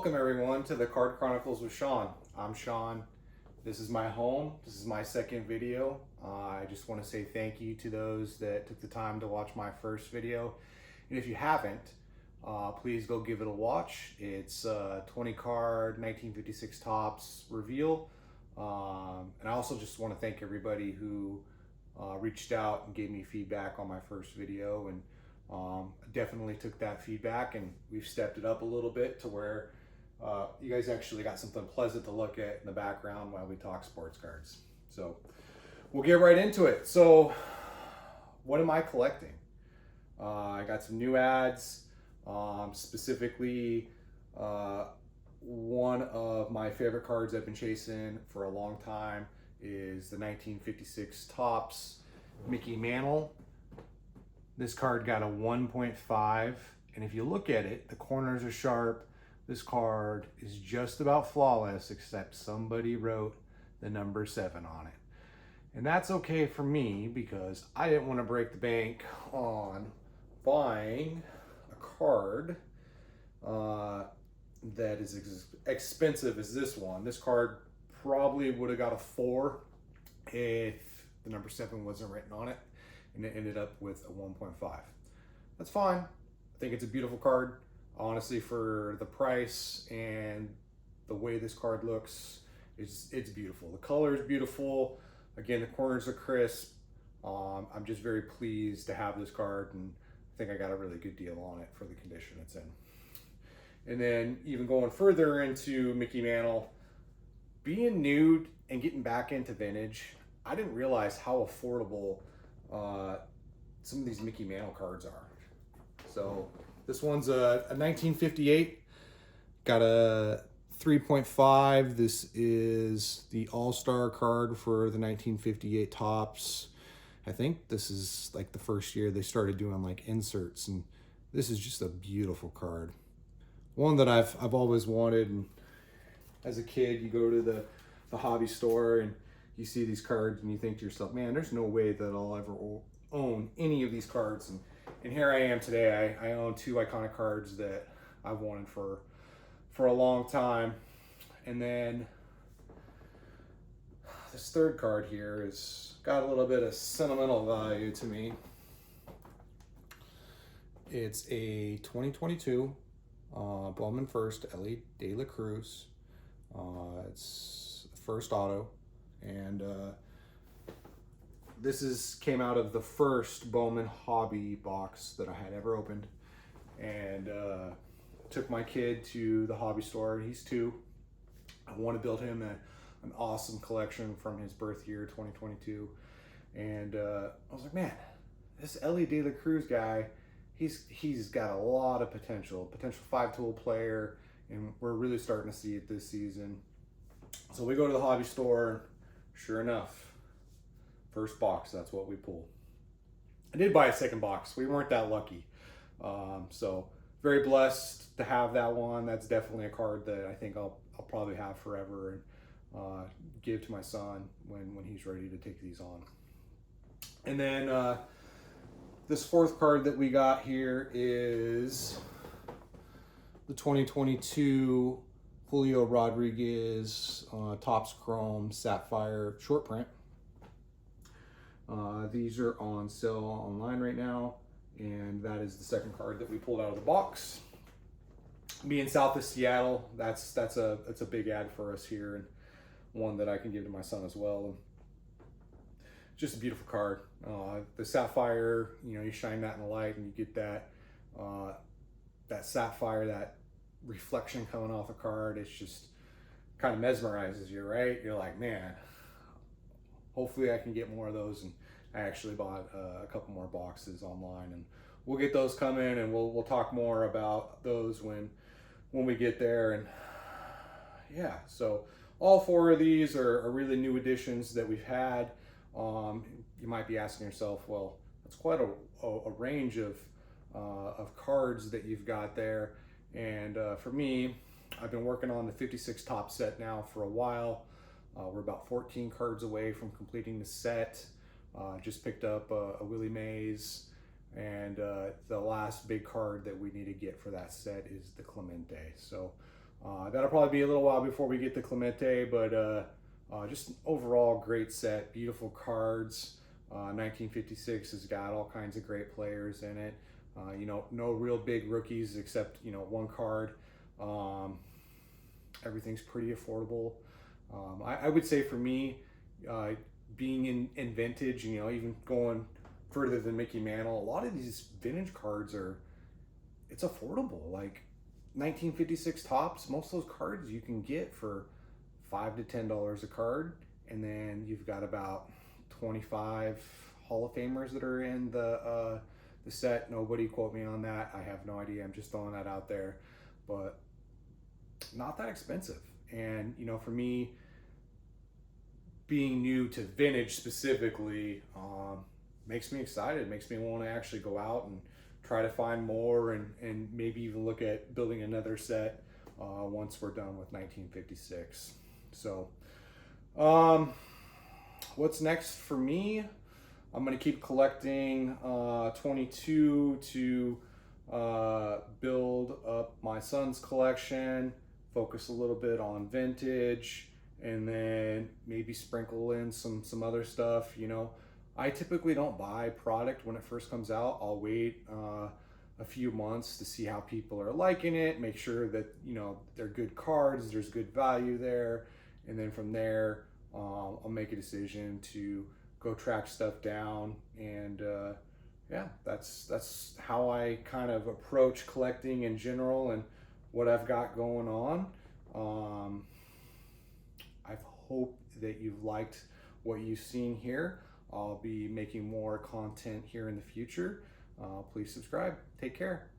Welcome everyone to the Card Chronicles with Sean. I'm Sean. This is my home. This is my second video. I just want to say thank you to those that took the time to watch my first video. And if you haven't, please go give it a watch. It's 20 card 1956 Topps reveal. And I also just want to thank everybody who reached out and gave me feedback on my first video, and definitely took that feedback and we've stepped it up a little bit to where you guys actually got something pleasant to look at in the background while we talk sports cards. So we'll get right into it. So what am I collecting? I got some new ads, specifically one of my favorite cards I've been chasing for a long time is the 1956 Topps Mickey Mantle. This card got a 1.5, and if you look at it, the corners are sharp. This card is just about flawless, except somebody wrote the number 7 on it. And that's okay for me because I didn't want to break the bank on buying a card that is as expensive as this one. This card probably would have got a 4 if the number 7 wasn't written on it, and it ended up with a 1.5. That's fine. I think it's a beautiful card. Honestly, for the price and the way this card looks, it's beautiful. The color is beautiful. Again, the corners are crisp. I'm just very pleased to have this card, and I think I got a really good deal on it for the condition it's in. And then even going further into Mickey Mantle, being new and getting back into vintage, I didn't realize how affordable some of these Mickey Mantle cards are. So this one's a 1958, got a 3.5. This is the all-star card for the 1958 Topps. I think this is like the first year they started doing like inserts, and this is just a beautiful card. One that I've always wanted. And as a kid, you go to the hobby store and you see these cards and you think to yourself, man, there's no way that I'll ever own any of these cards. And here I am today. I own 2 iconic cards that I've wanted for a long time. And then this third card here has got a little bit of sentimental value to me. It's a 2022 Bowman First Elly De La Cruz. It's the first auto, and this came out of the first Bowman hobby box that I had ever opened, and took my kid to the hobby store. He's 2. I want to build him an awesome collection from his birth year, 2022, and I was like, man, this Elly De La Cruz guy, he's got a lot of potential 5-tool player, and we're really starting to see it this season. So we go to the hobby store. Sure enough, first box, that's what we pull. I did buy a second box. We weren't that lucky. So very blessed to have that one. That's definitely a card that I think I'll probably have forever and give to my son when he's ready to take these on. And then this fourth card that we got here is the 2022 Julio Rodriguez Topps Chrome Sapphire short print. These are on sale online right now, and that is the second card that we pulled out of the box. Being south of Seattle, that's a big ad for us here, and one that I can give to my son as well. Just a beautiful card. The sapphire, you shine that in the light and you get that sapphire, that reflection coming off the card. It's just kind of mesmerizes you, right? You're like, man, hopefully I can get more of those. And I actually bought a couple more boxes online, and we'll get those coming, and we'll talk more about those when we get there. And yeah, so all 4 of these are really new additions that we've had. You might be asking yourself, well, that's quite a range of cards that you've got there. And for me, I've been working on the 56 Topps set now for a while. We're about 14 cards away from completing the set. Just picked up a Willie Mays, and the last big card that we need to get for that set is the Clemente. So That'll probably be a little while before we get the Clemente, but just overall great set, beautiful cards. 1956 has got all kinds of great players in it. You know, no real big rookies except, you know, one card. Everything's pretty affordable. I would say for me, being in vintage, you know, even going further than Mickey Mantle, a lot of these vintage cards it's affordable. Like 1956 Topps, most of those cards you can get for $5 to $10 a card, and then you've got about 25 Hall of Famers that are in the set. Nobody quote me on that. I have no idea. I'm just throwing that out there, but not that expensive. And you know, for me, being new to vintage specifically, makes me excited. Makes me want to actually go out and try to find more, and maybe even look at building another set once we're done with 1956. So, what's next for me? I'm going to keep collecting 22 to build up my son's collection, focus a little bit on vintage, and then maybe sprinkle in some other stuff. You know, I typically don't buy product when it first comes out. I'll wait a few months to see how people are liking it, make sure that, you know, they're good cards, there's good value there, and then from there I'll make a decision to go track stuff down. And yeah, that's how I kind of approach collecting in general and what I've got going on. I hope that you've liked what you've seen here. I'll be making more content here in the future. Please subscribe. Take care.